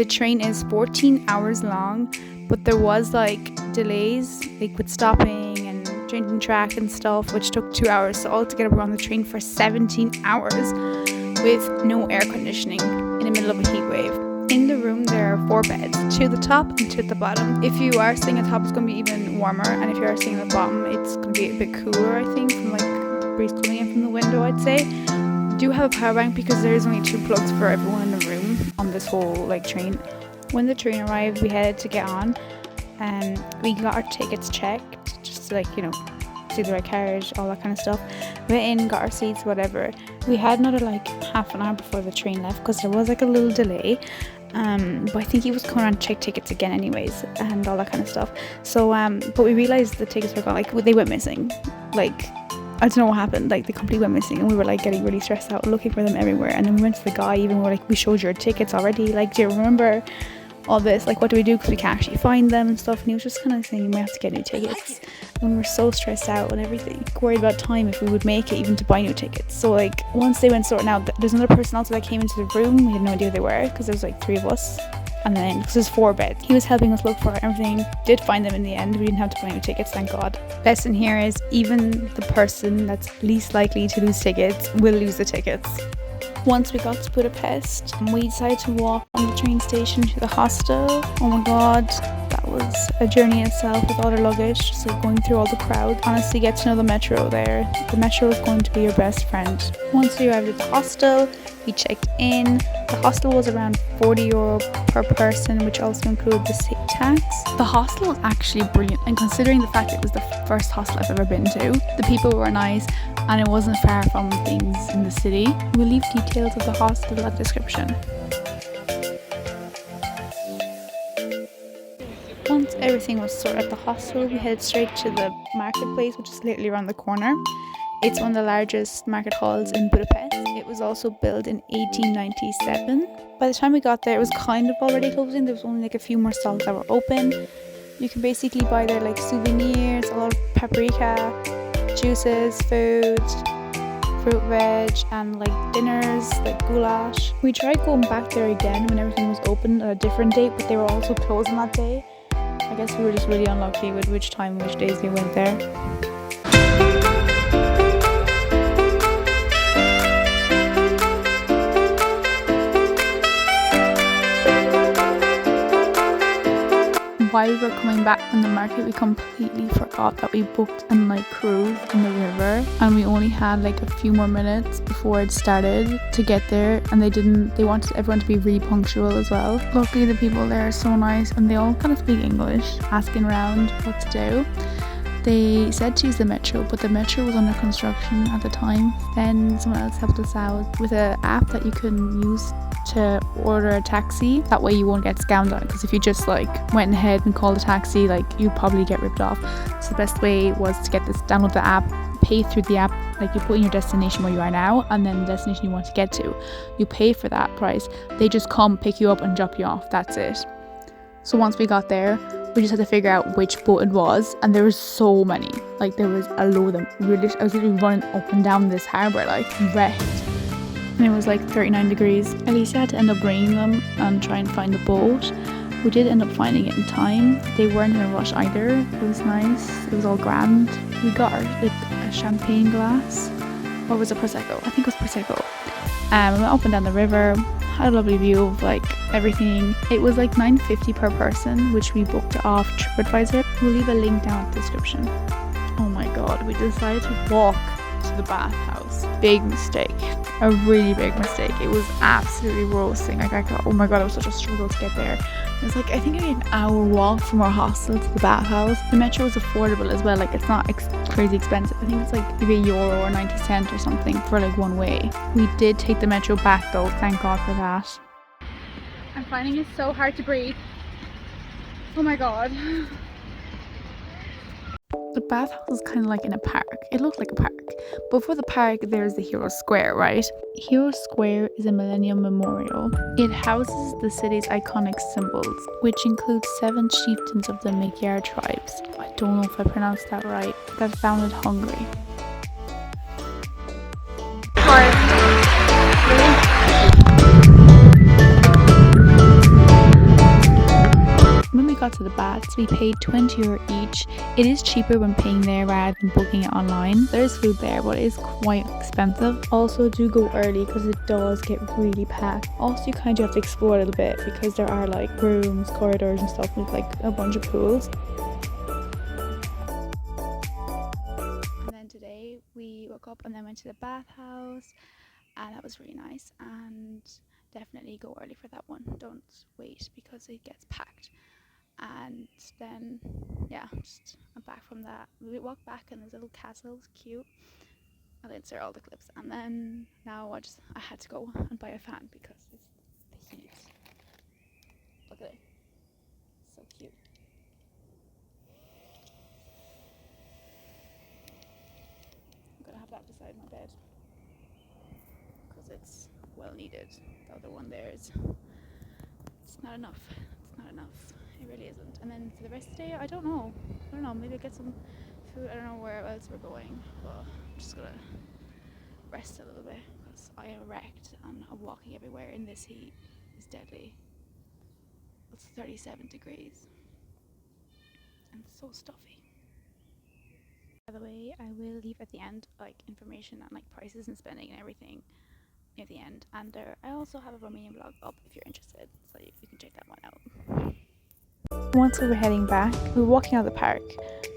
train is 14 hours long, but there was like delays, like with stopping and changing track and stuff, which took 2 hours. So altogether we're on the train for 17 hours with no air conditioning in the middle of a heat wave. In the room there are 4 beds, 2 at the top and 2 at the bottom. If you are staying at the top, it's going to be even warmer, and if you are staying at the bottom, it's going to be a bit cooler, I think, from like the breeze coming in from the window, I'd say. Do have a power bank because there is only 2 plugs for everyone in the room on this whole like train. When the train arrived, we headed to get on, and we got our tickets checked, just to, like, you know, see the right carriage, all that kind of stuff. Went in, got our seats, whatever. We had another like half an hour before the train left because there was like a little delay. But I think he was coming around to check tickets again anyways, and all that kind of stuff. So but we realized the tickets were gone, like they went missing. Like, I don't know what happened, like they completely went missing, and we were like getting really stressed out looking for them everywhere. And then we went to the guy, even we were like, we showed your tickets already, like, do you remember all this, like what do we do, because we can't actually find them and stuff. And he was just kind of saying, you might have to get new tickets. And we were so stressed out and everything, worried about time, if we would make it even to buy new tickets. So like once they went sorting out, there's another person also that came into the room. We had no idea who they were because there was like 3 of us, and then because there's 4 beds, he was helping us look for everything. Did find them in the end. We didn't have to buy new tickets, thank God. Lesson here is, even the person that's least likely to lose tickets will lose the tickets. Once we got to Budapest, we decided to walk from the train station to the hostel. Oh my god, that was a journey in itself with all our luggage, just like going through all the crowd. Honestly, get to know the metro there. The metro is going to be your best friend. Once we arrived at the hostel, we checked in. The hostel was around €40 per person, which also included the city tax. The hostel was actually brilliant, and considering the fact it was the first hostel I've ever been to, the people were nice and it wasn't far from things in the city. We'll leave details of the hostel in the description. Once everything was sorted at the hostel, we headed straight to the marketplace, which is literally around the corner. It's one of the largest market halls in Budapest. It was also built in 1897. By the time we got there, it was kind of already closing. There was only like a few more stalls that were open. You can basically buy there like souvenirs, a lot of paprika, juices, food, fruit, veg, and like dinners, like goulash. We tried going back there again when everything was open at a different date, but they were also closed on that day. I guess we were just really unlucky with which time, which days we went there. While we were coming back from the market, we completely forgot that we booked a night cruise in the river, and we only had like a few more minutes before it started to get there, and they wanted everyone to be really punctual as well. Luckily the people there are so nice, and they all kind of speak English, asking around what to do. They said to use the metro, but the metro was under construction at the time. Then someone else helped us out with an app that you can use to order a taxi. That way you won't get scammed on it, because if you just like went ahead and called a taxi, like you'd probably get ripped off. So the best way was to download the app, pay through the app, like you put in your destination where you are now, and then the destination you want to get to. You pay for that price. They just come pick you up and drop you off. That's it. So once we got there, we just had to figure out which boat it was, and there was so many. Like there was a load of them. I was literally running up and down this harbour like wrecked. And it was like 39 degrees. At least I had to end up bringing them and try and find the boat. We did end up finding it in time. They weren't in a rush either. It was nice. It was all grand. We got like a champagne glass. Or was it Prosecco? I think it was Prosecco. We went up and down the river. Had a lovely view of like everything. It was like $9.50 per person, which we booked off TripAdvisor. We'll leave a link down in the description. Oh my god, we decided to walk to the bathhouse. Big mistake. A really big mistake. It was absolutely roasting. Like oh my god, it was such a struggle to get there. It was like, I think an hour walk from our hostel to the bathhouse. The metro was affordable as well. Like it's not crazy expensive. I think it's like maybe €1 or 90 cents or something for like one way. We did take the metro back though, thank god for that. I'm finding it so hard to breathe. Oh my god. The bathhouse is kind of like in a park. It looked like a park. Before the park, there's the Hero Square, right? Hero Square is a Millennium Memorial. It houses the city's iconic symbols, which includes 7 chieftains of the Magyar tribes. I don't know if I pronounced that right. That founded Hungary. got to the baths. We paid €20 each. It is cheaper when paying there rather than booking it online. There's food there, but it is quite expensive. Also, do go early because it does get really packed. Also, you kind of have to explore a little bit because there are like rooms, corridors and stuff with like a bunch of pools. And then today we woke up and then went to the bathhouse, and that was really nice. And definitely go early for that one. Don't wait because it gets packed. And then yeah, just I'm back from that. We walked back and there's a little castle, it's cute. I'll insert all the clips. And then now I had to go and buy a fan because it's the heat. Look at it, so cute. I'm gonna have that beside my bed because it's well needed. The other one there is, it's not enough. It's not enough. It really isn't. And then for the rest of the day, I don't know. Maybe I'll get some food. I don't know where else we're going, but I'm just gonna rest a little bit because I am wrecked and walking everywhere in this heat is deadly. It's 37 degrees and so stuffy. By the way, I will leave at the end like information on like prices and spending and everything near the end. And I also have a Romanian vlog up if you're interested, so you can check that one out. Once we were heading back, we were walking out of the park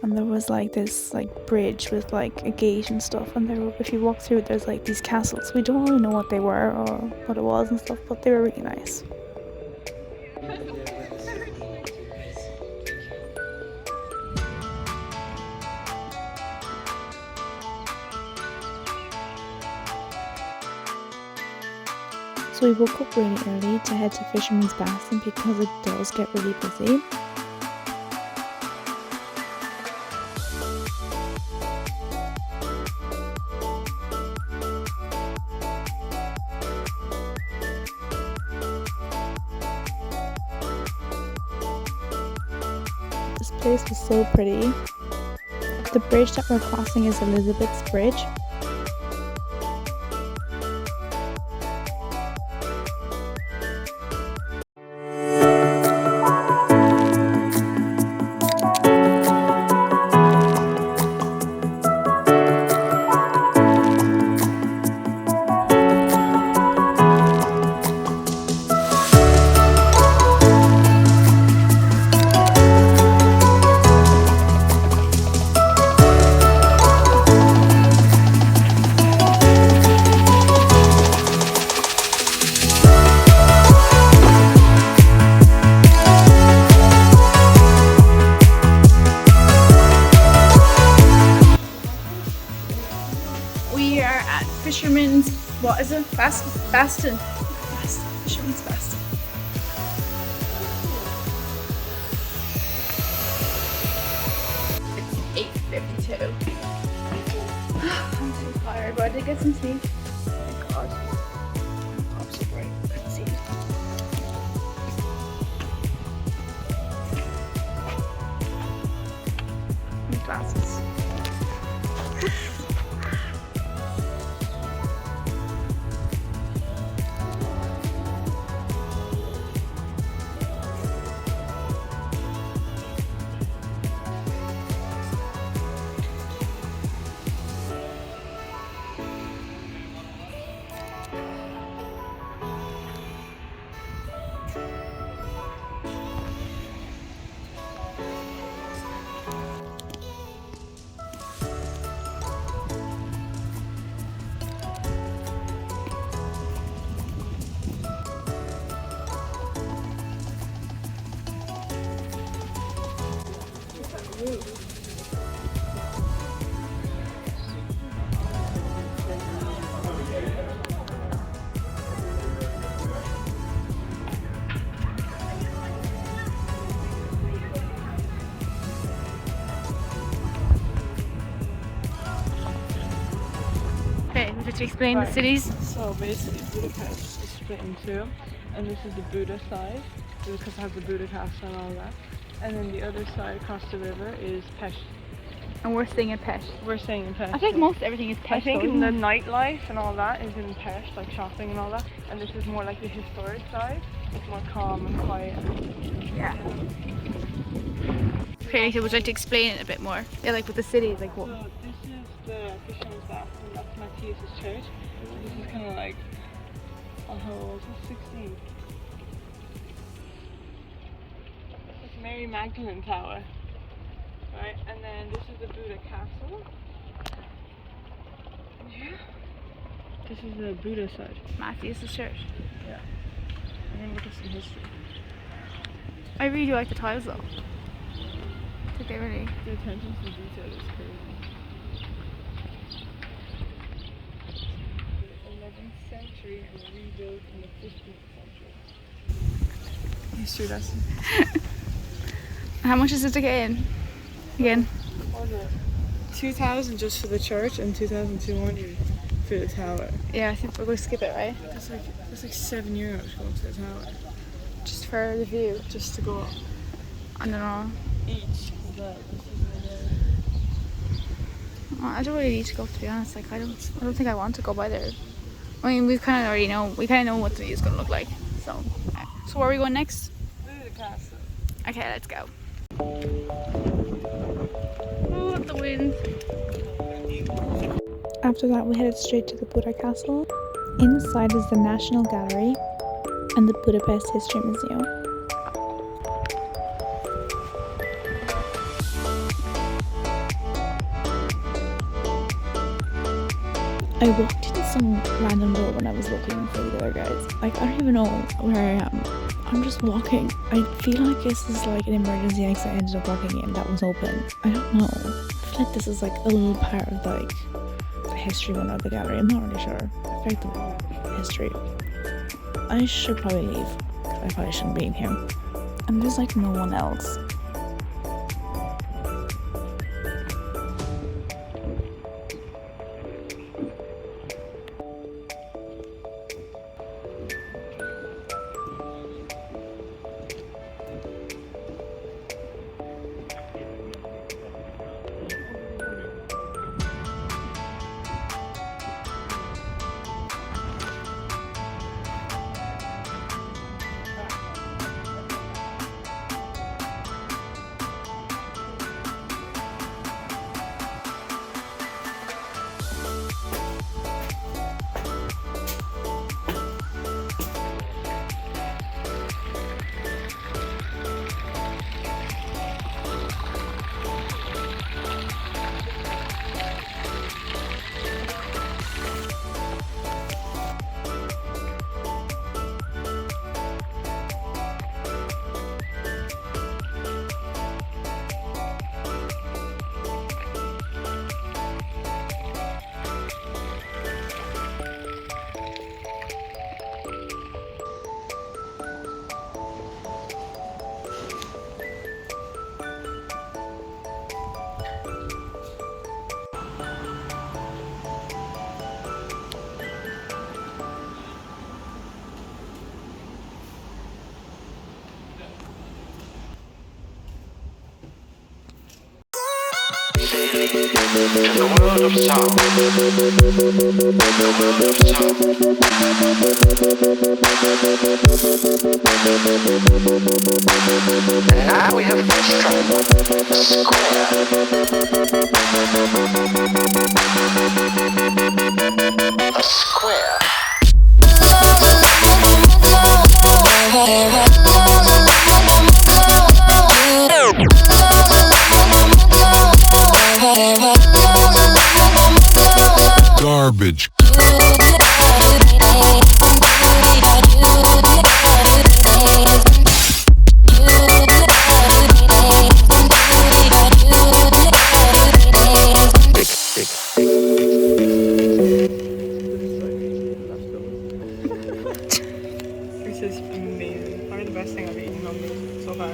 and there was like this like bridge with like a gate and stuff, and if you walk through it there's like these castles. We don't really know what they were or what it was and stuff, but they were really nice. So we woke up really early to head to Fisherman's Basin because it does get really busy. This place was so pretty. The bridge that we're crossing is Elizabeth's Bridge. Fisherman's, what is it? Bastion. Fisherman's Bastion. It's 8:52. I'm too tired, but I did get some sleep. Oh my god. I'm so bright. Let's see. My glasses. To explain the cities. So basically Budapest is split in two, and this is the Buda side because it has the Buda castle and all that, and then the other side across the river is Pest. And we're staying in Pest. We're staying in Pest. I think most everything is Pest. I think the nightlife and all that is in Pest, like shopping and all that, and this is more like the historic side. It's more calm and quiet. Yeah. Okay, so would you like to explain it a bit more? Yeah, like with the city, like what? So this is the Fisherman's Bath, and that's Matthias's church. This is kind of like on how old? This is 16. It's Mary Magdalene Tower, right? And then this is the Buddha Castle. Yeah. This is the Buddha side. Matthias's church. Yeah. And then look at some history. I really like the tiles though. I think they really. The attention to detail is crazy. The 11th century and rebuilt in the 15th century. History lesson. How much is it to get in? Again? What was it? 2,000 just for the church and 2,200 for the tower. Yeah, I think we're going to skip it, right? That's like €7 going to the tower. Just for the view. Just to go up. I don't know. Each. I don't really need to go, to be honest. Like I don't think I want to go by there. I mean, we kind of already know. We kind of know what the view is going to look like. So where are we going next? Buddha Castle. Okay, let's go. Oh, the wind. After that, we headed straight to the Buddha Castle. Inside is the National Gallery and the Budapest History Museum. I walked into some random door when I was looking for the other guys. Like, I don't even know where I am. I'm just walking. I feel like this is like an emergency exit I ended up walking in that was open. I don't know. I feel like this is like a little part of like the history one of the gallery. I'm not really sure. I feel like the history. I should probably leave. I probably shouldn't be in here. And there's like no one else. To the world of sound. And now we have struck a square. A square. Garbage. This is amazing. Probably the best thing I've eaten on me so far.